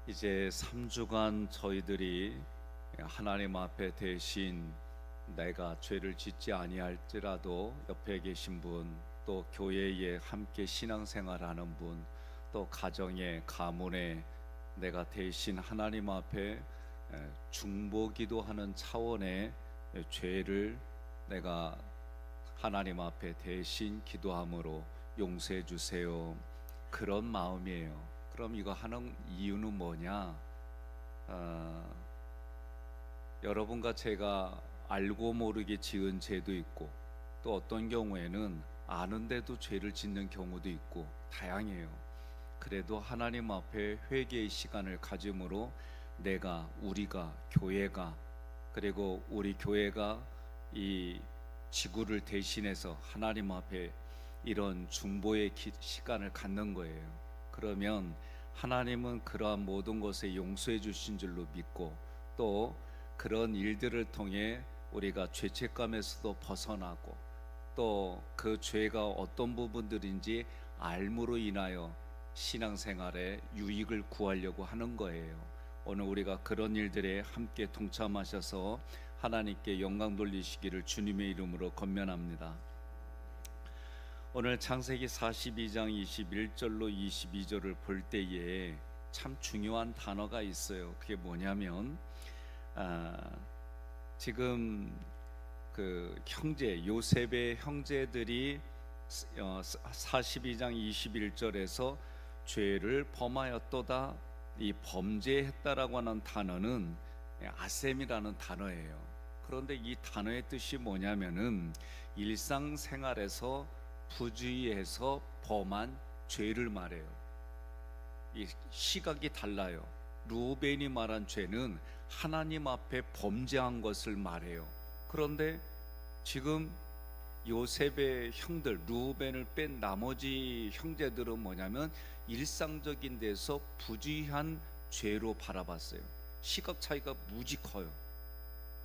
이제 3주간 저희들이 하나님 앞에 대신 내가 죄를 짓지 아니할지라도 옆에 계신 분, 또 교회에 함께 신앙생활하는 분, 또 가정에 가문에 내가 대신 하나님 앞에 중보기도하는 차원의 죄를 내가 하나님 앞에 대신 기도함으로 용서해 주세요. 그런 마음이에요. 그럼 이거 하는 이유는 뭐냐? 아, 여러분과 제가 알고 모르게 지은 죄도 있고, 또 어떤 경우에는 아는데도 죄를 짓는 경우도 있고 다양해요. 그래도 하나님 앞에 회개의 시간을 가짐으로 우리가 교회가, 그리고 우리 교회가 이 지구를 대신해서 하나님 앞에 이런 중보의 시간을 갖는 거예요. 그러면 하나님은 그러한 모든 것에 용서해 주신 줄로 믿고, 또 그런 일들을 통해 우리가 죄책감에서도 벗어나고, 또 그 죄가 어떤 부분들인지 알므로 인하여 신앙생활에 유익을 구하려고 하는 거예요. 오늘 우리가 그런 일들에 함께 동참하셔서 하나님께 영광 돌리시기를 주님의 이름으로 권면합니다. 오늘 창세기 42장 21절로 22절을 볼 때에 참 중요한 단어가 있어요. 그게 뭐냐면 지금 그 형제 요셉의 형제들이 42장 21절에서 죄를 범하였도다, 이 범죄했다라고 하는 단어는 아셈이라는 단어예요. 그런데 이 단어의 뜻이 뭐냐면은 일상생활에서 부주의해서 범한 죄를 말해요. 이 시각이 달라요. 루벤이 말한 죄는 하나님 앞에 범죄한 것을 말해요. 그런데 지금 요셉의 형들, 루벤을 뺀 나머지 형제들은 뭐냐면 일상적인 데서 부주의한 죄로 바라봤어요. 시각 차이가 무지 커요.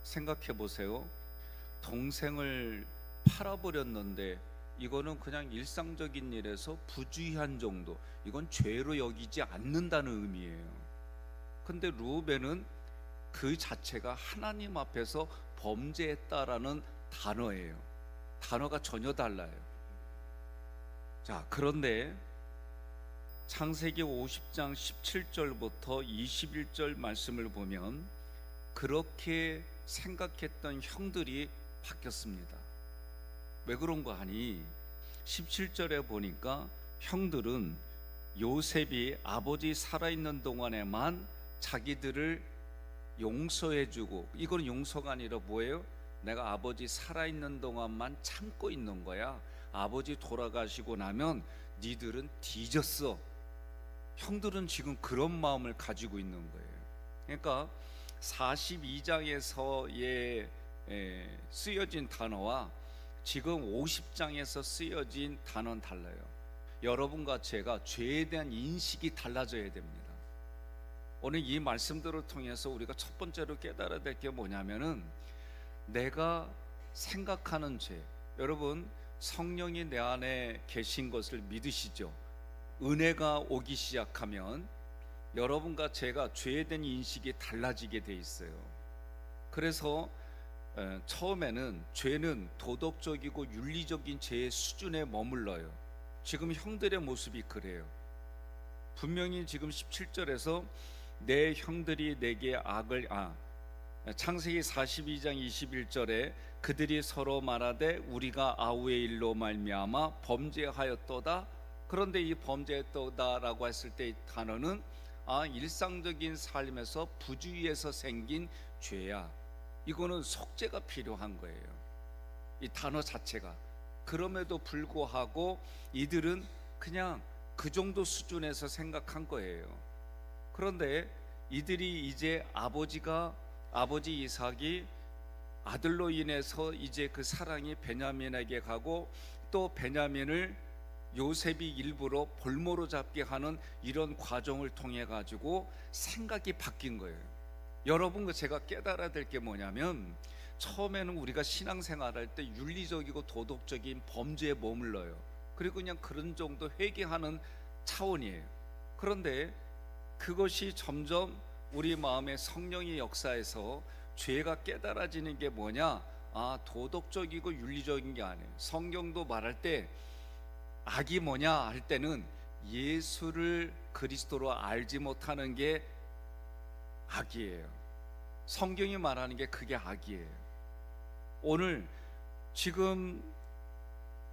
생각해 보세요. 동생을 팔아버렸는데 이거는 그냥 일상적인 일에서 부주의한 정도, 이건 죄로 여기지 않는다는 의미예요. 근데 루벤은 그 자체가 하나님 앞에서 범죄했다라는 단어예요. 단어가 전혀 달라요. 자, 그런데 창세기 50장 17절부터 21절 말씀을 보면 그렇게 생각했던 형들이 바뀌었습니다. 왜 그런가 하니 17절에 보니까 형들은 요셉이 아버지 살아있는 동안에만 자기들을 용서해주고, 이건 용서가 아니라 뭐예요? 내가 아버지 살아있는 동안만 참고 있는 거야. 아버지 돌아가시고 나면 니들은 뒤졌어. 형들은 지금 그런 마음을 가지고 있는 거예요. 그러니까 42장에서의 쓰여진 단어와 지금 50장에서 쓰여진 단어는 달라요. 여러분과 제가 죄에 대한 인식이 달라져야 됩니다. 오늘 이 말씀들을 통해서 우리가 첫 번째로 깨달아야 될 게 뭐냐면은 내가 생각하는 죄, 여러분 성령이 내 안에 계신 것을 믿으시죠? 은혜가 오기 시작하면 여러분과 제가 죄에 대한 인식이 달라지게 돼 있어요. 그래서 처음에는 죄는 도덕적이고 윤리적인 죄의 수준에 머물러요. 지금 형들의 모습이 그래요. 분명히 지금 17절에서 내 형들이 내게 창세기 42장 21절에 그들이 서로 말하되 우리가 아우의 일로 말미암아 범죄하였도다. 그런데 이 범죄했도다라고 했을 때 이 단어는 일상적인 삶에서 부주의에서 생긴 죄야. 이거는 속죄가 필요한 거예요. 이 단어 자체가. 그럼에도 불구하고 이들은 그냥 그 정도 수준에서 생각한 거예요. 그런데 이들이 이제 아버지 이삭이 아들로 인해서 이제 그 사랑이 베냐민에게 가고, 또 베냐민을 요셉이 일부러 볼모로 잡게 하는 이런 과정을 통해 가지고 생각이 바뀐 거예요. 여러분, 제가 깨달아야 될 게 뭐냐면 처음에는 우리가 신앙생활할 때 윤리적이고 도덕적인 범죄에 머물러요. 그리고 그냥 그런 정도 회개하는 차원이에요. 그런데 그것이 점점 우리 마음에 성령의 역사에서 죄가 깨달아지는 게 뭐냐? 도덕적이고 윤리적인 게 아니에요. 성경도 말할 때 악이 뭐냐 할 때는 예수를 그리스도로 알지 못하는 게 악이에요. 성경이 말하는 게 그게 악이에요. 오늘 지금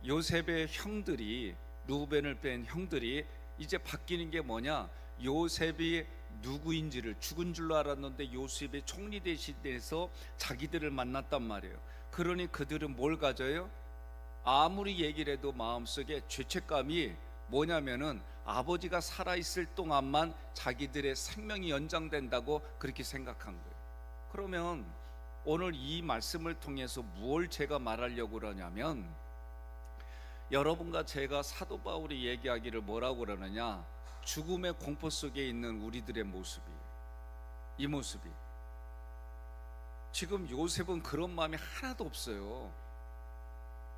요셉의 형들이, 루벤을 뺀 형들이 이제 바뀌는 게 뭐냐? 요셉이 누구인지를, 죽은 줄로 알았는데 요셉의 총리 대신해서 자기들을 만났단 말이에요. 그러니 그들은 뭘 가져요? 아무리 얘기를 해도 마음속에 죄책감이 뭐냐면은 아버지가 살아있을 동안만 자기들의 생명이 연장된다고 그렇게 생각한 거예요. 그러면 오늘 이 말씀을 통해서 무엇을 제가 말하려고 그러냐면, 여러분과 제가 사도 바울이 얘기하기를 뭐라고 그러느냐? 죽음의 공포 속에 있는 우리들의 모습이, 이 모습이 지금 요셉은 그런 마음이 하나도 없어요.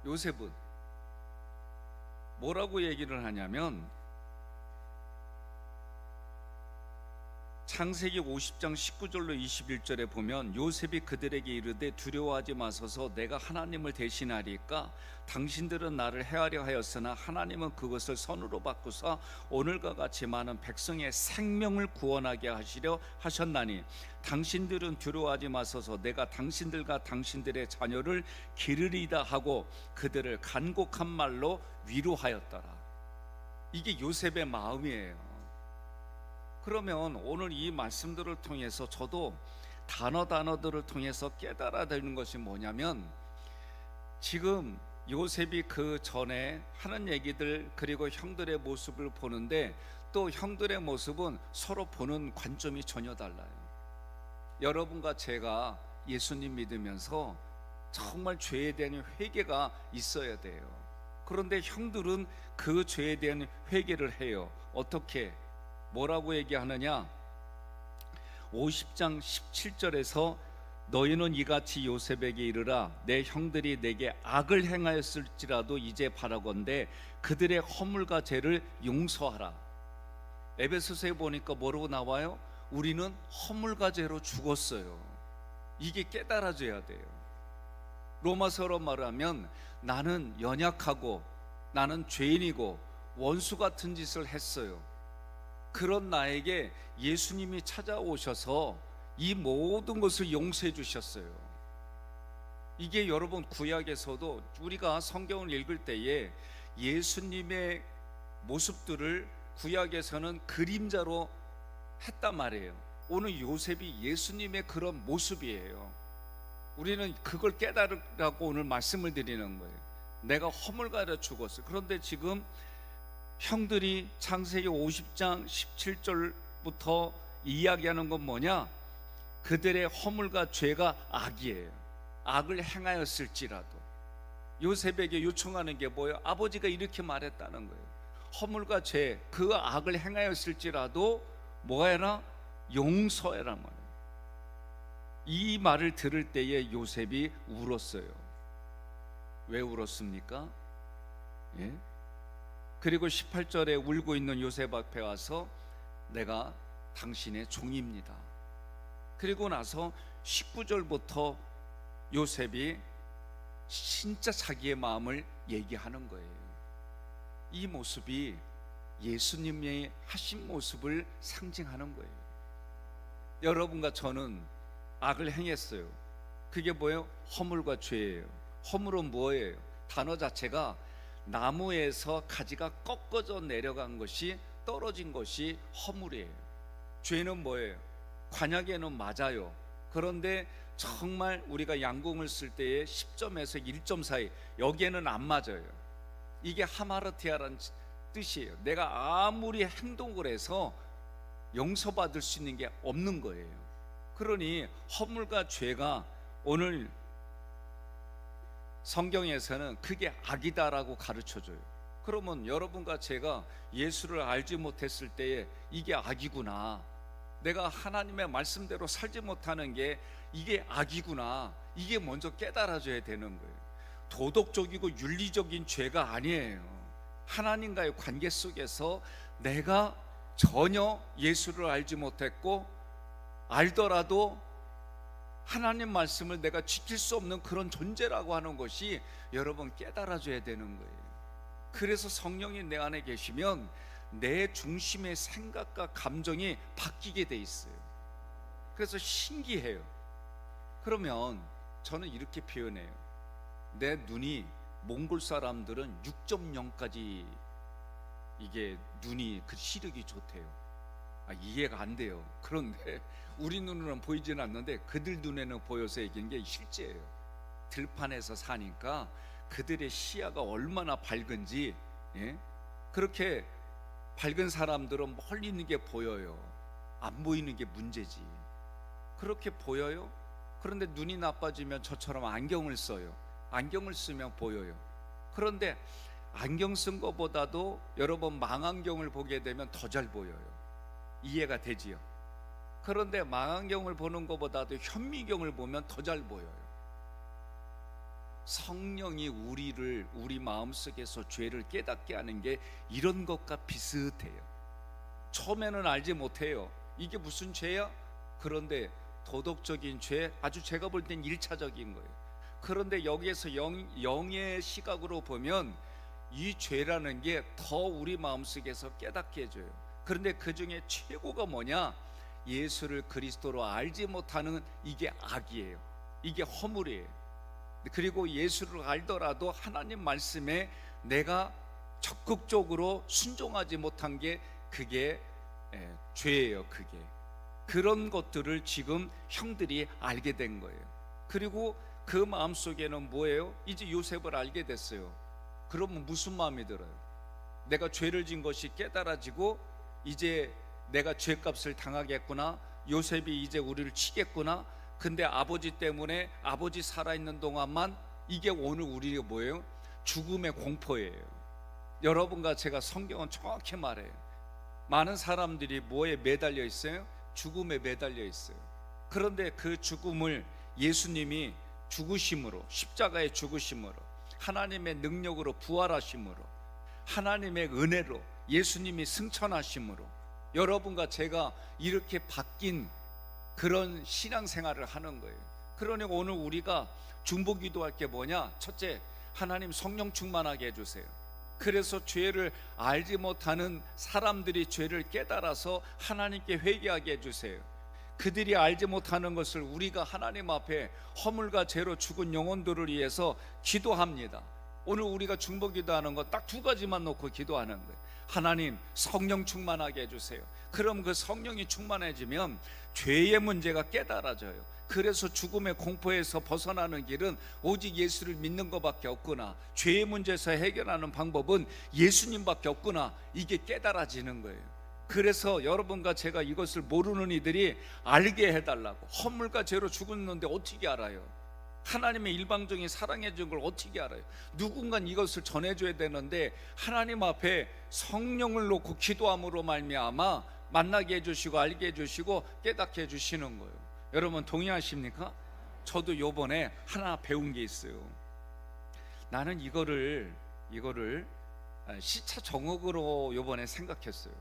요셉은 뭐라고 얘기를 하냐면, 창세기 50장 19절로 21절에 보면 요셉이 그들에게 이르되 두려워하지 마소서, 내가 하나님을 대신하리까? 당신들은 나를 해하려 하였으나 하나님은 그것을 선으로 바꾸사 오늘과 같이 많은 백성의 생명을 구원하게 하시려 하셨나니 당신들은 두려워하지 마소서, 내가 당신들과 당신들의 자녀를 기르리다 하고 그들을 간곡한 말로 위로하였더라. 이게 요셉의 마음이에요. 그러면 오늘 이 말씀들을 통해서 저도 단어들을 통해서 깨달아야 되는 것이 뭐냐면, 지금 요셉이 그 전에 하는 얘기들, 그리고 형들의 모습을 보는데 또 형들의 모습은 서로 보는 관점이 전혀 달라요. 여러분과 제가 예수님 믿으면서 정말 죄에 대한 회개가 있어야 돼요. 그런데 형들은 그 죄에 대한 회개를 해요. 어떻게? 뭐라고 얘기하느냐? 50장 17절에서 너희는 이같이 요셉에게 이르라, 내 형들이 내게 악을 행하였을지라도 이제 바라건대 그들의 허물과 죄를 용서하라. 에베소서에 보니까 뭐라고 나와요? 우리는 허물과 죄로 죽었어요. 이게 깨달아져야 돼요. 로마서로 말하면 나는 연약하고 나는 죄인이고 원수 같은 짓을 했어요. 그런 나에게 예수님이 찾아오셔서 이 모든 것을 용서해 주셨어요. 이게 여러분 구약에서도 우리가 성경을 읽을 때에 예수님의 모습들을 구약에서는 그림자로 했단 말이에요. 오늘 요셉이 예수님의 그런 모습이에요. 우리는 그걸 깨달으라고 오늘 말씀을 드리는 거예요. 내가 허물가려 죽었어요. 그런데 지금 형들이 창세기 50장 17절부터 이야기하는 건 뭐냐? 그들의 허물과 죄가 악이에요. 악을 행하였을지라도. 요셉에게 요청하는 게 뭐예요? 아버지가 이렇게 말했다는 거예요. 허물과 죄, 그 악을 행하였을지라도 뭐 해라? 용서해라 말이에요. 이 말을 들을 때에 요셉이 울었어요. 왜 울었습니까? 예? 그리고 18절에 울고 있는 요셉 앞에 와서 내가 당신의 종입니다. 그리고 나서 19절부터 요셉이 진짜 자기의 마음을 얘기하는 거예요. 이 모습이 예수님의 하신 모습을 상징하는 거예요. 여러분과 저는 악을 행했어요. 그게 뭐예요? 허물과 죄예요. 허물은 뭐예요? 단어 자체가 나무에서 가지가 꺾어져 내려간 것이, 떨어진 것이 허물이에요. 죄는 뭐예요? 관약에는 맞아요. 그런데 정말 우리가 양궁을 쓸 때에 10점에서 1점 사이, 여기에는 안 맞아요. 이게 하마르티아라는 뜻이에요. 내가 아무리 행동을 해서 용서받을 수 있는 게 없는 거예요. 그러니 허물과 죄가 오늘 성경에서는 그게 악이다라고 가르쳐줘요. 그러면 여러분과 제가 예수를 알지 못했을 때에 이게 악이구나, 내가 하나님의 말씀대로 살지 못하는 게 이게 악이구나, 이게 먼저 깨달아져야 되는 거예요. 도덕적이고 윤리적인 죄가 아니에요. 하나님과의 관계 속에서 내가 전혀 예수를 알지 못했고, 알더라도 하나님 말씀을 내가 지킬 수 없는 그런 존재라고 하는 것이 여러분 깨달아져야 되는 거예요. 그래서 성령이 내 안에 계시면 내 중심의 생각과 감정이 바뀌게 돼 있어요. 그래서 신기해요. 그러면 저는 이렇게 표현해요. 내 눈이, 몽골 사람들은 6.0까지 이게 눈이 그 시력이 좋대요. 이해가 안 돼요. 그런데 우리 눈으로는 보이지는 않는데 그들 눈에는 보여서 얘기하는 게 실제예요. 들판에서 사니까 그들의 시야가 얼마나 밝은지, 그렇게 밝은 사람들은 멀리 있는 게 보여요. 안 보이는 게 문제지. 그렇게 보여요. 그런데 눈이 나빠지면 저처럼 안경을 써요. 안경을 쓰면 보여요. 그런데 안경 쓴 것보다도 여러분 망안경을 보게 되면 더 잘 보여요. 이해가 되지요? 그런데 망안경을 보는 것보다도 현미경을 보면 더 잘 보여요. 성령이 우리 마음속에서 죄를 깨닫게 하는 게 이런 것과 비슷해요. 처음에는 알지 못해요. 이게 무슨 죄야? 그런데 도덕적인 죄, 아주 제가 볼 땐 1차적인 거예요. 그런데 여기에서 영의 시각으로 보면 이 죄라는 게 더 우리 마음속에서 깨닫게 해줘요. 그런데 그 중에 최고가 뭐냐? 예수를 그리스도로 알지 못하는 이게 악이에요. 이게 허물이에요. 그리고 예수를 알더라도 하나님 말씀에 내가 적극적으로 순종하지 못한 게 그게 죄예요. 그게 그런 것들을 지금 형들이 알게 된 거예요. 그리고 그 마음속에는 뭐예요? 이제 요셉을 알게 됐어요. 그러면 무슨 마음이 들어요? 내가 죄를 진 것이 깨달아지고 이제 내가 죄값을 당하겠구나, 요셉이 이제 우리를 치겠구나. 근데 아버지 때문에 아버지 살아있는 동안만 이게 오늘 우리가 뭐예요? 죽음의 공포예요. 여러분과 제가 성경은 정확히 말해요. 많은 사람들이 뭐에 매달려 있어요? 죽음에 매달려 있어요. 그런데 그 죽음을 예수님이 죽으심으로, 십자가의 죽으심으로, 하나님의 능력으로 부활하심으로, 하나님의 은혜로 예수님이 승천하심으로 여러분과 제가 이렇게 바뀐 그런 신앙생활을 하는 거예요. 그러니까 오늘 우리가 중보기도할 게 뭐냐? 첫째, 하나님 성령 충만하게 해주세요. 그래서 죄를 알지 못하는 사람들이 죄를 깨달아서 하나님께 회개하게 해주세요. 그들이 알지 못하는 것을 우리가 하나님 앞에 허물과 죄로 죽은 영혼들을 위해서 기도합니다. 오늘 우리가 중보기도하는 건 딱 두 가지만 놓고 기도하는 거예요. 하나님 성령 충만하게 해주세요. 그럼 그 성령이 충만해지면 죄의 문제가 깨달아져요. 그래서 죽음의 공포에서 벗어나는 길은 오직 예수를 믿는 것밖에 없구나, 죄의 문제에서 해결하는 방법은 예수님밖에 없구나, 이게 깨달아지는 거예요. 그래서 여러분과 제가 이것을 모르는 이들이 알게 해달라고. 허물과 죄로 죽었는데 어떻게 알아요? 하나님의 일방적인 사랑해 준 걸 어떻게 알아요? 누군가 이것을 전해줘야 되는데 하나님 앞에 성령을 놓고 기도함으로 말미암아 만나게 해주시고 알게 해주시고 깨닫게 해주시는 거예요. 여러분 동의하십니까? 저도 요번에 하나 배운 게 있어요. 나는 이거를 시차 정억으로 요번에 생각했어요.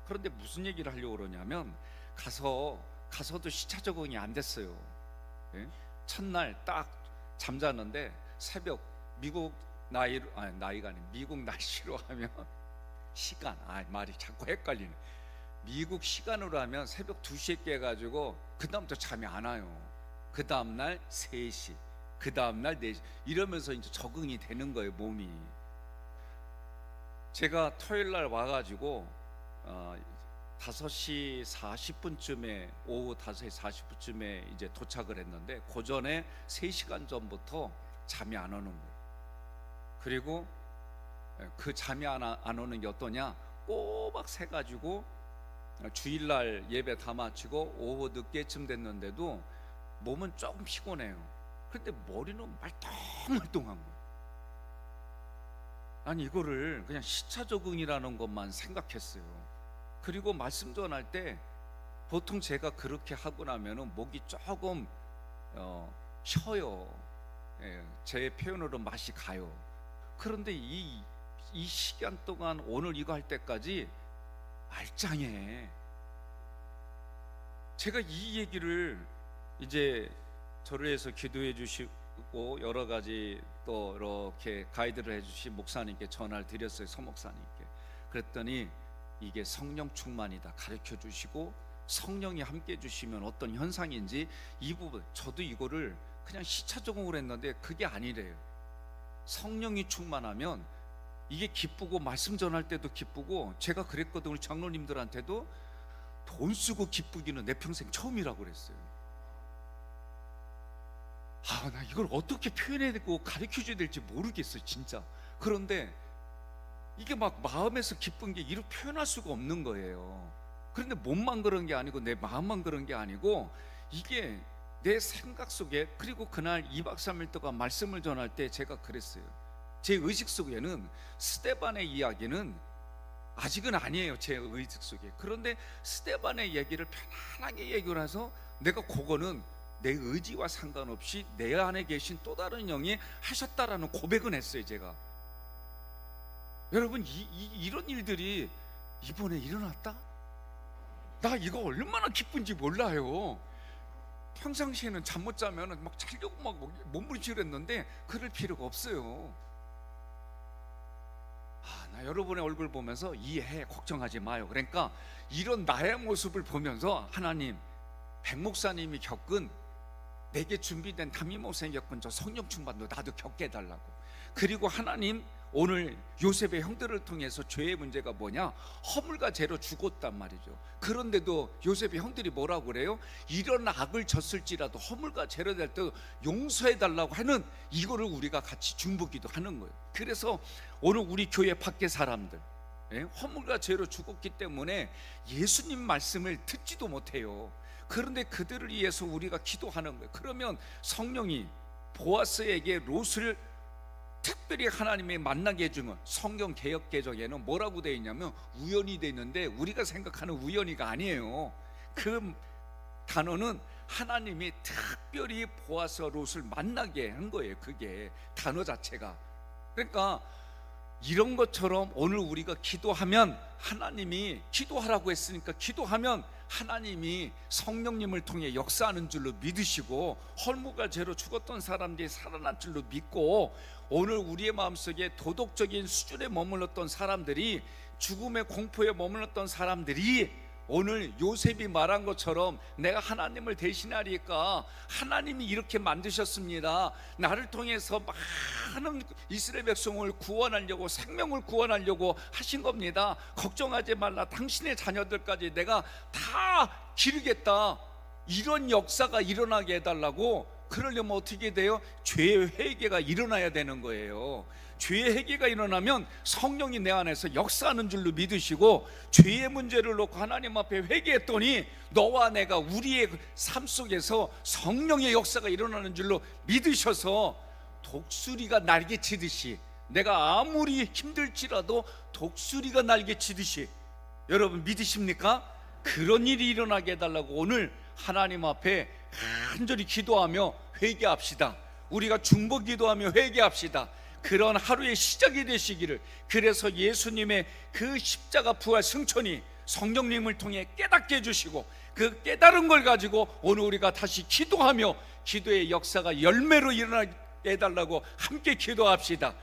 그런데 무슨 얘기를 하려고 그러냐면 가서도 시차 적응이 안 됐어요. 첫날 딱 잠자는데 새벽 미국 미국 날씨로 하면 시간, 말이 자꾸 헷갈리네. 미국 시간으로 하면 새벽 2시에 깨가지고 그 다음부터 잠이 안 와요. 그 다음날 3시, 그 다음날 4시 이러면서 이제 적응이 되는 거예요, 몸이. 제가 토요일날 와가지고 5시 40분쯤에 오후 5시 40분쯤에 이제 도착을 했는데 그 전에 3시간 전부터 잠이 안 오는 거예요. 그리고 그 잠이 안 오는 게 어떠냐? 꼬박 새가지고 주일날 예배 다 마치고 오후 늦게쯤 됐는데도 몸은 조금 피곤해요. 그런데 머리는 말똥말똥한 거예요. 아니 이거를 그냥 시차 적응이라는 것만 생각했어요. 그리고 말씀 전할 때 보통 제가 그렇게 하고 나면은 목이 조금 쉬어요. 제 표현으로 맛이 가요. 그런데 이 시간 동안 오늘 이거 할 때까지 알짱해. 제가 이 얘기를 이제 저를 위해서 기도해 주시고 여러 가지 또 이렇게 가이드를 해 주신 목사님께 전화를 드렸어요. 서 목사님께. 그랬더니 이게 성령 충만이다 가르쳐 주시고, 성령이 함께 해 주시면 어떤 현상인지 이 부분, 저도 이거를 그냥 시차 적응을 했는데 그게 아니래요. 성령이 충만하면 이게 기쁘고, 말씀 전할 때도 기쁘고, 제가 그랬거든요. 우리 장로님들한테도 돈 쓰고 기쁘기는 내 평생 처음이라고 그랬어요. 나 이걸 어떻게 표현해야 되고 가르쳐줘야 될지 모르겠어요, 진짜. 그런데 이게 막 마음에서 기쁜 게 이렇게 표현할 수가 없는 거예요. 그런데 몸만 그런 게 아니고 내 마음만 그런 게 아니고, 이게 내 생각 속에, 그리고 그날 2박 3일 동안 말씀을 전할 때 제가 그랬어요. 제 의식 속에는 스데반의 이야기는 아직은 아니에요, 제 의식 속에. 그런데 스데반의 얘기를 편안하게 얘기를 해서 내가 그거는 내 의지와 상관없이 내 안에 계신 또 다른 영이 하셨다라는 고백은 했어요, 제가. 여러분, 이런 일들이 이번에 일어났다? 나 이거 얼마나 기쁜지 몰라요. 평상시에는 잠 못 자면 막 자려고 막 몸부림치랬는데 그럴 필요가 없어요. 나 여러분의 얼굴 보면서 이해해, 걱정하지 마요. 그러니까 이런 나의 모습을 보면서 하나님, 백 목사님이 겪은, 내게 준비된 담임 목사님이 겪은 저 성령 충만도 나도 겪게 해달라고. 그리고 하나님, 오늘 요셉의 형들을 통해서 죄의 문제가 뭐냐? 허물과 죄로 죽었단 말이죠. 그런데도 요셉의 형들이 뭐라고 그래요? 이런 악을 졌을지라도 허물과 죄로 될 때 용서해 달라고 하는, 이거를 우리가 같이 중보기도 하는 거예요. 그래서 오늘 우리 교회 밖의 사람들, 허물과 죄로 죽었기 때문에 예수님 말씀을 듣지도 못해요. 그런데 그들을 위해서 우리가 기도하는 거예요. 그러면 성령이 보아스에게 롯을 특별히 하나님이 만나게 해주면, 성경 개역 개정에는 뭐라고 되어 있냐면 우연히 되어 있는데, 우리가 생각하는 우연히가 아니에요. 그 단어는 하나님이 특별히 보아스 롯을 만나게 한 거예요. 그게 단어 자체가. 그러니까 이런 것처럼 오늘 우리가 기도하면, 하나님이 기도하라고 했으니까 기도하면 하나님이 성령님을 통해 역사하는 줄로 믿으시고, 헐무가 죄로 죽었던 사람들이 살아날 줄로 믿고, 오늘 우리의 마음속에 도덕적인 수준에 머물렀던 사람들이, 죽음의 공포에 머물렀던 사람들이 오늘 요셉이 말한 것처럼 내가 하나님을 대신하리까, 하나님이 이렇게 만드셨습니다, 나를 통해서 많은 이스라엘 백성을 구원하려고, 생명을 구원하려고 하신 겁니다, 걱정하지 말라, 당신의 자녀들까지 내가 다 기르겠다, 이런 역사가 일어나게 해달라고. 그러려면 어떻게 돼요? 죄의 회개가 일어나야 되는 거예요. 죄의 회개가 일어나면 성령이 내 안에서 역사하는 줄로 믿으시고, 죄의 문제를 놓고 하나님 앞에 회개했더니 너와 내가, 우리의 삶 속에서 성령의 역사가 일어나는 줄로 믿으셔서 독수리가 날개치듯이, 내가 아무리 힘들지라도 독수리가 날개치듯이, 여러분 믿으십니까? 그런 일이 일어나게 해달라고 오늘 하나님 앞에 간절히 기도하며 회개합시다. 우리가 중보 기도하며 회개합시다. 그런 하루의 시작이 되시기를. 그래서 예수님의 그 십자가 부활 승천이 성령님을 통해 깨닫게 해주시고, 그 깨달은 걸 가지고 오늘 우리가 다시 기도하며 기도의 역사가 열매로 일어나게 해달라고 함께 기도합시다.